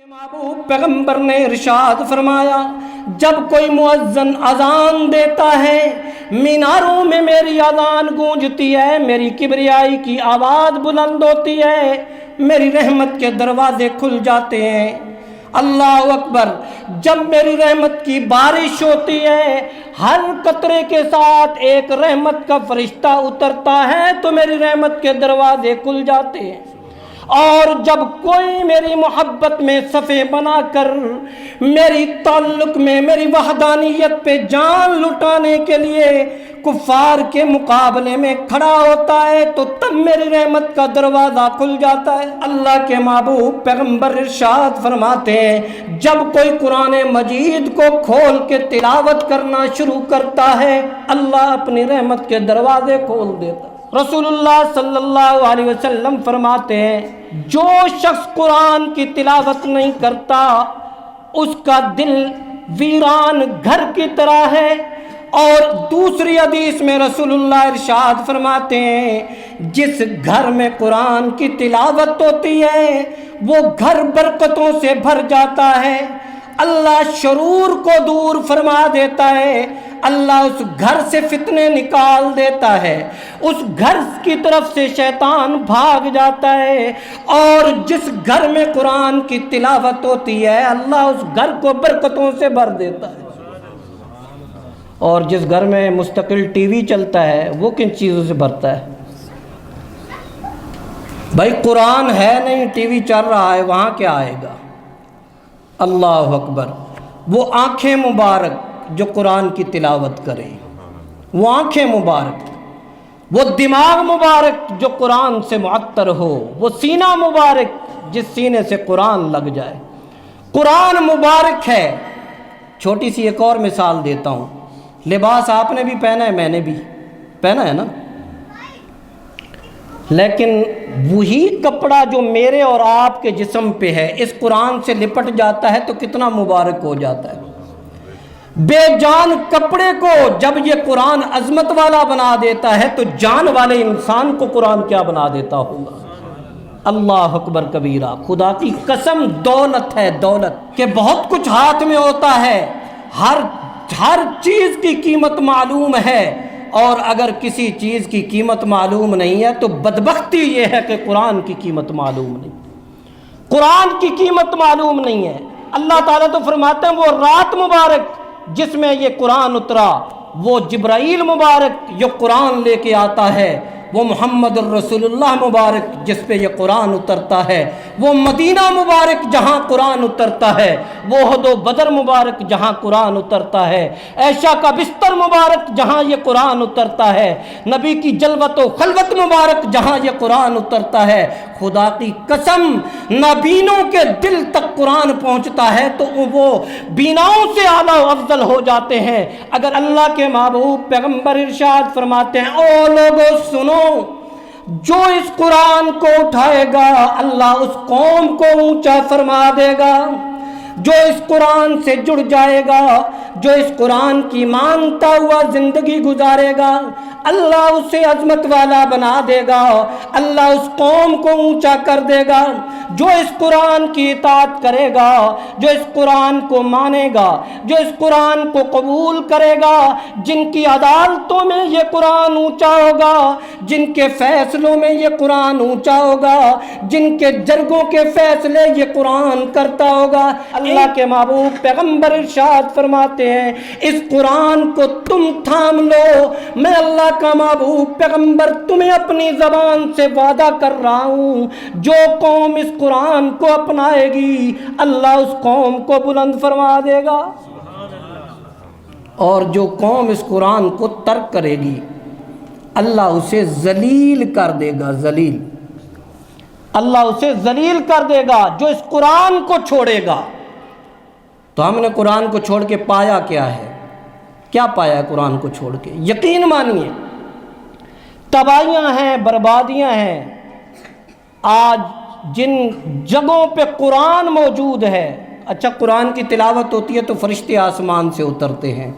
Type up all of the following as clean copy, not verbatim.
محبوب پیغمبر نے ارشاد فرمایا، جب کوئی مؤذن اذان دیتا ہے میناروں میں میری اذان گونجتی ہے، میری کبریائی کی آواز بلند ہوتی ہے، میری رحمت کے دروازے کھل جاتے ہیں۔ اللہ اکبر۔ جب میری رحمت کی بارش ہوتی ہے، ہر قطرے کے ساتھ ایک رحمت کا فرشتہ اترتا ہے تو میری رحمت کے دروازے کھل جاتے ہیں۔ اور جب کوئی میری محبت میں صفے بنا کر میری تعلق میں میری وحدانیت پہ جان لٹانے کے لیے کفار کے مقابلے میں کھڑا ہوتا ہے تو تب میری رحمت کا دروازہ کھل جاتا ہے۔ اللہ کے محبوب پیغمبر ارشاد فرماتے ہیں، جب کوئی قرآن مجید کو کھول کے تلاوت کرنا شروع کرتا ہے اللہ اپنی رحمت کے دروازے کھول دیتا ہے۔ رسول اللہ صلی اللہ علیہ وسلم فرماتے ہیں، جو شخص قرآن کی تلاوت نہیں کرتا اس کا دل ویران گھر کی طرح ہے۔ اور دوسری حدیث میں رسول اللہ ارشاد فرماتے ہیں، جس گھر میں قرآن کی تلاوت ہوتی ہے وہ گھر برکتوں سے بھر جاتا ہے، اللہ شرور کو دور فرما دیتا ہے، اللہ اس گھر سے فتنے نکال دیتا ہے، اس گھر کی طرف سے شیطان بھاگ جاتا ہے۔ اور جس گھر میں قرآن کی تلاوت ہوتی ہے اللہ اس گھر کو برکتوں سے بھر دیتا ہے۔ اور جس گھر میں مستقل ٹی وی چلتا ہے وہ کن چیزوں سے بھرتا ہے؟ بھائی قرآن ہے نہیں، ٹی وی چل رہا ہے، وہاں کیا آئے گا؟ اللہ اکبر۔ وہ آنکھیں مبارک جو قرآن کی تلاوت کریں، وہ آنکھیں مبارک، وہ دماغ مبارک جو قرآن سے معطر ہو، وہ سینہ مبارک جس سینے سے قرآن لگ جائے۔ قرآن مبارک ہے۔ چھوٹی سی ایک اور مثال دیتا ہوں، لباس آپ نے بھی پہنا ہے، میں نے بھی پہنا ہے نا، لیکن وہی کپڑا جو میرے اور آپ کے جسم پہ ہے اس قرآن سے لپٹ جاتا ہے تو کتنا مبارک ہو جاتا ہے۔ بے جان کپڑے کو جب یہ قرآن عظمت والا بنا دیتا ہے تو جان والے انسان کو قرآن کیا بنا دیتا ہوگا؟ اللہ اکبر کبیرہ۔ خدا کی قسم دولت ہے، دولت کہ بہت کچھ ہاتھ میں ہوتا ہے، ہر چیز کی قیمت معلوم ہے، اور اگر کسی چیز کی قیمت معلوم نہیں ہے تو بدبختی یہ ہے کہ قرآن کی قیمت معلوم نہیں، قرآن کی قیمت معلوم نہیں ہے۔ اللہ تعالیٰ تو فرماتے ہیں وہ رات مبارک جس میں یہ قرآن اترا، وہ جبرائیل مبارک جو قرآن لے کے آتا ہے، وہ محمد الرسول اللہ مبارک جس پہ یہ قرآن اترتا ہے، وہ مدینہ مبارک جہاں قرآن اترتا ہے، وہ احد و بدر مبارک جہاں قرآن اترتا ہے، عائشہ کا بستر مبارک جہاں یہ قرآن اترتا ہے، نبی کی جلوت و خلوت مبارک جہاں یہ قرآن اترتا ہے۔ خدا کی قسم نابینوں کے دل تک قرآن پہنچتا ہے تو وہ بیناؤں سے اعلیٰ و افضل ہو جاتے ہیں۔ اگر اللہ کے محبوب پیغمبر ارشاد فرماتے ہیں، او لوگو سنو، جو اس قرآن کو اٹھائے گا اللہ اس قوم کو اونچا فرما دے گا، جو اس قرآن سے جڑ جائے گا، جو اس قرآن کی مانتا ہوا زندگی گزارے گا اللہ اسے عظمت والا بنا دے گا، اللہ اس قوم کو اونچا کر دے گا۔ جو اس قرآن کی اطاعت کرے گا، جو اس قرآن کو مانے گا، جو اس قرآن کو قبول کرے گا، جن کی عدالتوں میں یہ قرآن اونچا ہوگا، جن کے فیصلوں میں یہ قرآن اونچا ہوگا، جن کے جرگوں کے فیصلے یہ قرآن کرتا ہوگا۔ اللہ کے محبوب پیغمبر ارشاد فرماتے ہیں، اس قرآن کو تم تھام لو، میں اللہ کا محبوب پیغمبر تمہیں اپنی زبان سے وعدہ کر رہا ہوں، جو قوم اس قرآن کو اپنائے گی اللہ اس قوم کو بلند فرما دے گا، اور جو قوم اس قرآن کو ترک کرے گی اللہ اسے ذلیل کر دے گا، ذلیل، اللہ اسے ذلیل کر دے گا جو اس قرآن کو چھوڑے گا۔ تو ہم نے قرآن کو چھوڑ کے پایا کیا ہے؟ کیا پایا ہے قرآن کو چھوڑ کے؟ یقین مانیے تباہیاں ہیں، بربادیاں ہیں۔ آج جن جگہوں پہ قرآن موجود ہے، اچھا قرآن کی تلاوت ہوتی ہے تو فرشتے آسمان سے اترتے ہیں،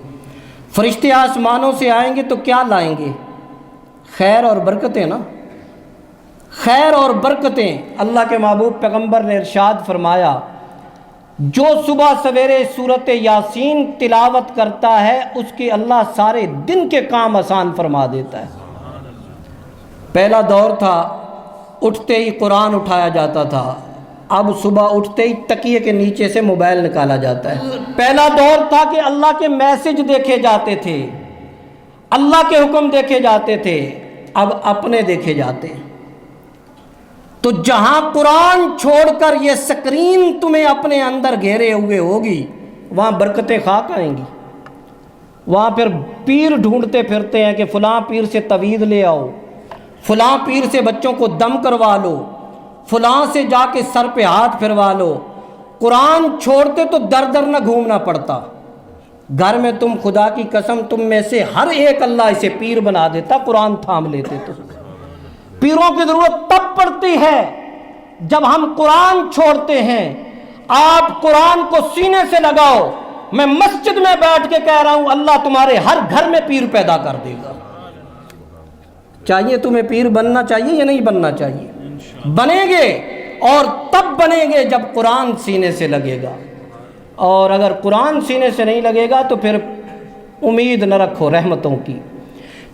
فرشتے آسمانوں سے آئیں گے تو کیا لائیں گے؟ خیر اور برکتیں نا، خیر اور برکتیں۔ اللہ کے محبوب پیغمبر نے ارشاد فرمایا، جو صبح سویرے سورت یاسین تلاوت کرتا ہے اس کے اللہ سارے دن کے کام آسان فرما دیتا ہے۔ پہلا دور تھا اٹھتے ہی قرآن اٹھایا جاتا تھا، اب صبح اٹھتے ہی تکیے کے نیچے سے موبائل نکالا جاتا ہے۔ پہلا دور تھا کہ اللہ کے میسج دیکھے جاتے تھے، اللہ کے حکم دیکھے جاتے تھے، اب اپنے دیکھے جاتے ہیں۔ تو جہاں قرآن چھوڑ کر یہ سکرین تمہیں اپنے اندر گھیرے ہوئے ہوگی، وہاں برکتیں خاک آئیں گی۔ وہاں پھر پیر ڈھونڈتے پھرتے ہیں کہ فلاں پیر سے توید لے آؤ، فلاں پیر سے بچوں کو دم کروا لو، فلاں سے جا کے سر پہ ہاتھ پھروا لو۔ قرآن چھوڑتے تو در در نہ گھومنا پڑتا، گھر میں تم خدا کی قسم تم میں سے ہر ایک اللہ اسے پیر بنا دیتا، قرآن تھام لیتے تو۔ پیروں کی ضرورت تب پڑتی ہے جب ہم قرآن چھوڑتے ہیں۔ آپ قرآن کو سینے سے لگاؤ، میں مسجد میں بیٹھ کے کہہ رہا ہوں اللہ تمہارے ہر گھر میں پیر پیدا کر دے گا۔ چاہیے تمہیں پیر بننا چاہیے یا نہیں بننا چاہیے؟ بنیں گے، اور تب بنیں گے جب قرآن سینے سے لگے گا، اور اگر قرآن سینے سے نہیں لگے گا تو پھر امید نہ رکھو رحمتوں کی،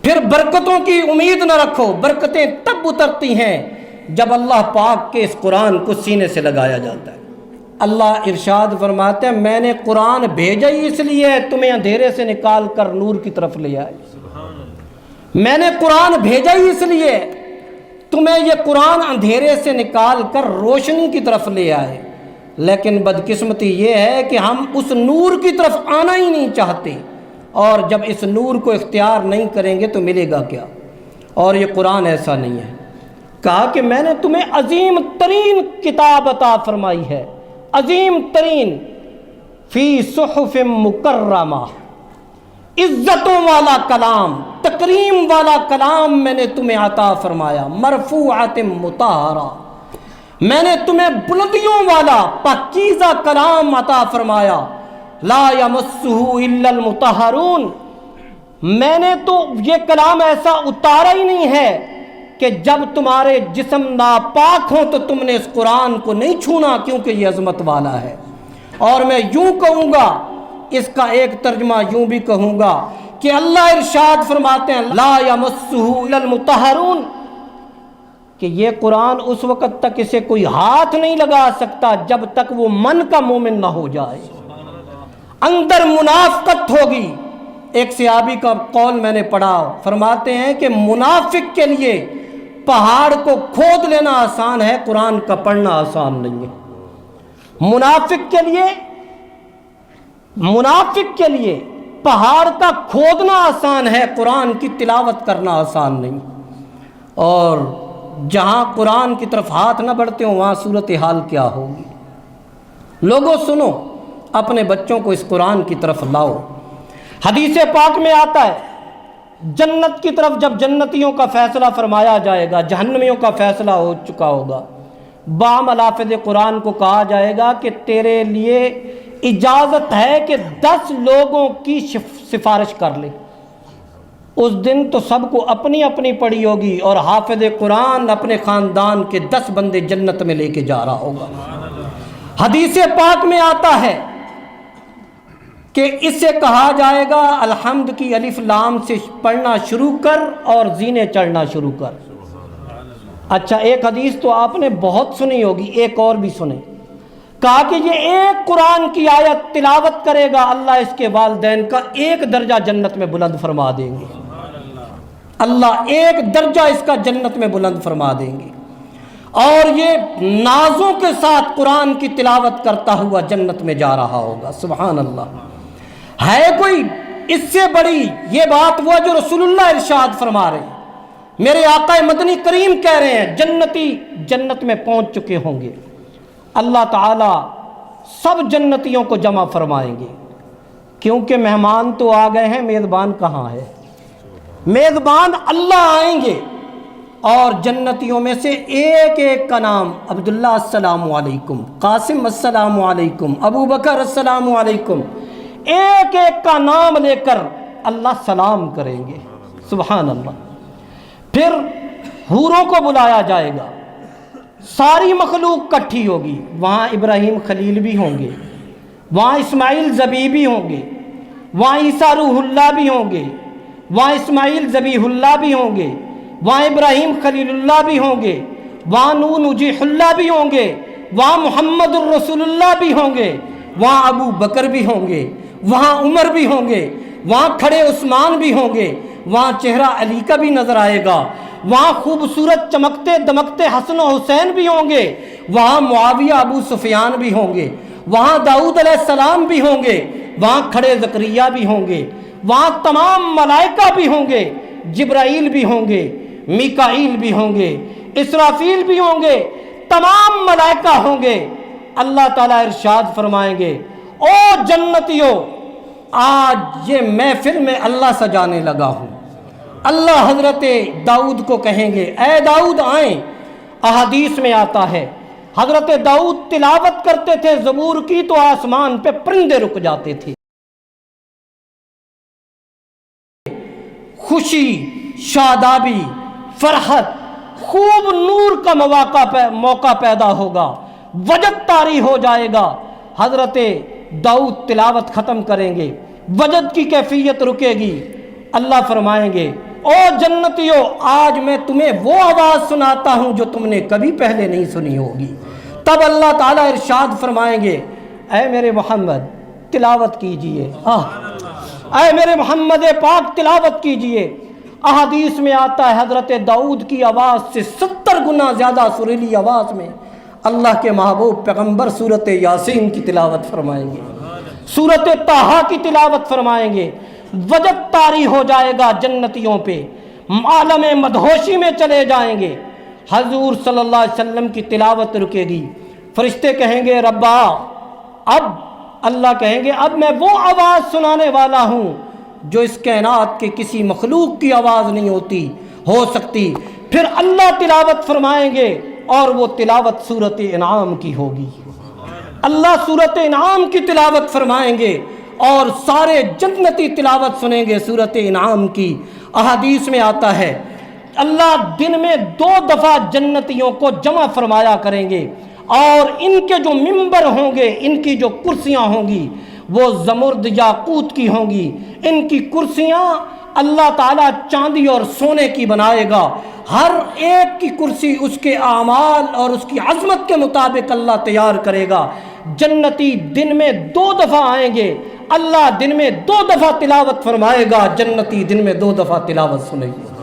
پھر برکتوں کی امید نہ رکھو۔ برکتیں تب اترتی ہیں جب اللہ پاک کے اس قرآن کو سینے سے لگایا جاتا ہے۔ اللہ ارشاد فرماتے ہیں میں نے قرآن بھیجا ہی اس لیے تمہیں اندھیرے سے نکال کر نور کی طرف لے آئے۔ میں نے قرآن بھیجا ہی اس لیے تمہیں یہ قرآن اندھیرے سے نکال کر روشنی کی طرف لے آئے، لیکن بدقسمتی یہ ہے کہ ہم اس نور کی طرف آنا ہی نہیں چاہتے، اور جب اس نور کو اختیار نہیں کریں گے تو ملے گا کیا؟ اور یہ قرآن ایسا نہیں ہے۔ کہا کہ میں نے تمہیں عظیم ترین کتاب عطا فرمائی ہے، عظیم ترین، فی صحف مکرمہ، عزتوں والا کلام، تکریم والا کلام میں نے تمہیں عطا فرمایا، مرفوعۃ مطہرہ، میں نے تمہیں بلندیوں والا پاکیزہ کلام عطا فرمایا، لا یمسہ الا المطہرون، میں نے تو یہ کلام ایسا اتارا ہی نہیں ہے کہ جب تمہارے جسم ناپاک ہوں تو تم نے اس قرآن کو نہیں چھونا، کیونکہ یہ عظمت والا ہے۔ اور میں یوں کہوں گا، اس کا ایک ترجمہ یوں بھی کہوں گا کہ اللہ ارشاد فرماتے ہیں لا یمسہ الا المطہرون، کہ یہ قرآن اس وقت تک اسے کوئی ہاتھ نہیں لگا سکتا جب تک وہ من کا مومن نہ ہو جائے، اندر منافقت ہوگی۔ ایک صحابی کا قول میں نے پڑھا، فرماتے ہیں کہ منافق کے لیے پہاڑ کو کھود لینا آسان ہے، قرآن کا پڑھنا آسان نہیں ہے۔ منافق کے لیے پہاڑ کا کھودنا آسان ہے، قرآن کی تلاوت کرنا آسان نہیں۔ اور جہاں قرآن کی طرف ہاتھ نہ بڑھتے ہوں وہاں صورتحال کیا ہوگی؟ لوگوں سنو، اپنے بچوں کو اس قرآن کی طرف لاؤ۔ حدیث پاک میں آتا ہے جنت کی طرف جب جنتیوں کا فیصلہ فرمایا جائے گا، جہنمیوں کا فیصلہ ہو چکا ہوگا، بعض لافظ قرآن کو کہا جائے گا کہ تیرے لیے اجازت ہے کہ 10 لوگوں کی سفارش کر لے۔ اس دن تو سب کو اپنی اپنی پڑی ہوگی، اور حافظ قرآن اپنے خاندان کے 10 بندے جنت میں لے کے جا رہا ہوگا۔ حدیث پاک میں آتا ہے کہ اس سے کہا جائے گا الحمد کی الف لام سے پڑھنا شروع کر اور زینے چڑھنا شروع کر۔ اچھا، ایک حدیث تو آپ نے بہت سنی ہوگی، ایک اور بھی سنیں۔ کہا کہ یہ ایک قرآن کی آیت تلاوت کرے گا، اللہ اس کے والدین کا 1 درجہ جنت میں بلند فرما دیں گے، اللہ 1 درجہ اس کا جنت میں بلند فرما دیں گے، اور یہ نازوں کے ساتھ قرآن کی تلاوت کرتا ہوا جنت میں جا رہا ہوگا۔ سبحان اللہ! ہے کوئی اس سے بڑی یہ بات؟ وہ جو رسول اللہ ارشاد فرما رہے ہیں، میرے آقا مدنی کریم کہہ رہے ہیں جنتی جنت میں پہنچ چکے ہوں گے، اللہ تعالی سب جنتیوں کو جمع فرمائیں گے، کیونکہ مہمان تو آ گئے ہیں، میزبان کہاں ہے؟ میزبان اللہ آئیں گے، اور جنتیوں میں سے ایک ایک کا نام، عبداللہ السلام علیکم، قاسم السلام علیکم، ابو بکر السلام علیکم، ایک ایک کا نام لے کر اللہ سلام کریں گے۔ سبحان اللہ! پھر حوروں کو بلایا جائے گا، ساری مخلوق کٹھی ہوگی، وہاں ابراہیم خلیل بھی ہوں گے، وہاں اسماعیل ذبیبی ہوں گے، وہاں عیسیٰ روح اللہ بھی ہوں گے، وہاں اسماعیل ذبیح اللہ بھی ہوں گے، وہاں ابراہیم خلیل اللہ بھی ہوں گے، وہاں نوح نجیح اللہ بھی ہوں گے، وہاں محمد الرسول اللہ بھی ہوں گے، وہاں ابو بکر بھی ہوں گے، وہاں عمر بھی ہوں گے، وہاں کھڑے عثمان بھی ہوں گے، وہاں چہرہ علی کا بھی نظر آئے گا، وہاں خوبصورت چمکتے دمکتے حسن و حسین بھی ہوں گے، وہاں معاویہ ابو سفیان بھی ہوں گے، وہاں داؤد علیہ السلام بھی ہوں گے، وہاں کھڑے زکریا بھی ہوں گے، وہاں تمام ملائکہ بھی ہوں گے، جبرائیل بھی ہوں گے، میکائیل بھی ہوں گے، اسرافیل بھی ہوں گے، تمام ملائکہ ہوں گے۔ اللہ تعالیٰ ارشاد فرمائیں گے، او جنتیو، آج یہ محفل میں اللہ سجانے لگا ہوں۔ اللہ حضرت داؤد کو کہیں گے، اے داؤد آئیں۔ احادیث میں آتا ہے حضرت داؤد تلاوت کرتے تھے زبور کی تو آسمان پہ پرندے رک جاتے تھے، خوشی، شادابی، فرحت، خوب نور کا موقع پیدا ہوگا، وجد طاری ہو جائے گا۔ حضرت داؤد تلاوت ختم کریں گے، وجد کی کیفیت رکے گی، اللہ فرمائیں گے، او جنتیو، آج میں تمہیں وہ آواز سناتا ہوں جو تم نے کبھی پہلے نہیں سنی ہوگی۔ تب اللہ تعالیٰ ارشاد فرمائیں گے، اے میرے محمد تلاوت کیجئے، اے میرے محمد پاک تلاوت کیجئے۔ احادیث میں آتا ہے حضرت داؤد کی آواز سے 70 گنا زیادہ سریلی آواز میں اللہ کے محبوب پیغمبر سورۃ یاسین کی تلاوت فرمائیں گے، سورۃ طٰہٰ کی تلاوت فرمائیں گے، وجد طاری ہو جائے گا جنتیوں پہ، عالم مدہوشی میں چلے جائیں گے۔ حضور صلی اللہ علیہ وسلم کی تلاوت رکے گی، فرشتے کہیں گے ربا، اب اللہ کہیں گے اب میں وہ آواز سنانے والا ہوں جو اس کائنات کے کسی مخلوق کی آواز نہیں ہو سکتی۔ پھر اللہ تلاوت فرمائیں گے اور وہ تلاوت سورۃ انعام کی ہوگی۔ اللہ سورۃ انعام کی تلاوت فرمائیں گے اور سارے جنتی تلاوت سنیں گے سورۃ انعام کی۔ احادیث میں آتا ہے اللہ دن میں 2 دفعہ جنتیوں کو جمع فرمایا کریں گے، اور ان کے جو ممبر ہوں گے، ان کی جو کرسیاں ہوں گی وہ زمرد یاقوت کی ہوں گی۔ ان کی کرسیاں اللہ تعالیٰ چاندی اور سونے کی بنائے گا، ہر ایک کی کرسی اس کے اعمال اور اس کی عظمت کے مطابق اللہ تیار کرے گا۔ جنتی دن میں 2 دفعہ آئیں گے، اللہ دن میں 2 دفعہ تلاوت فرمائے گا، جنتی دن میں 2 دفعہ تلاوت سنے گے۔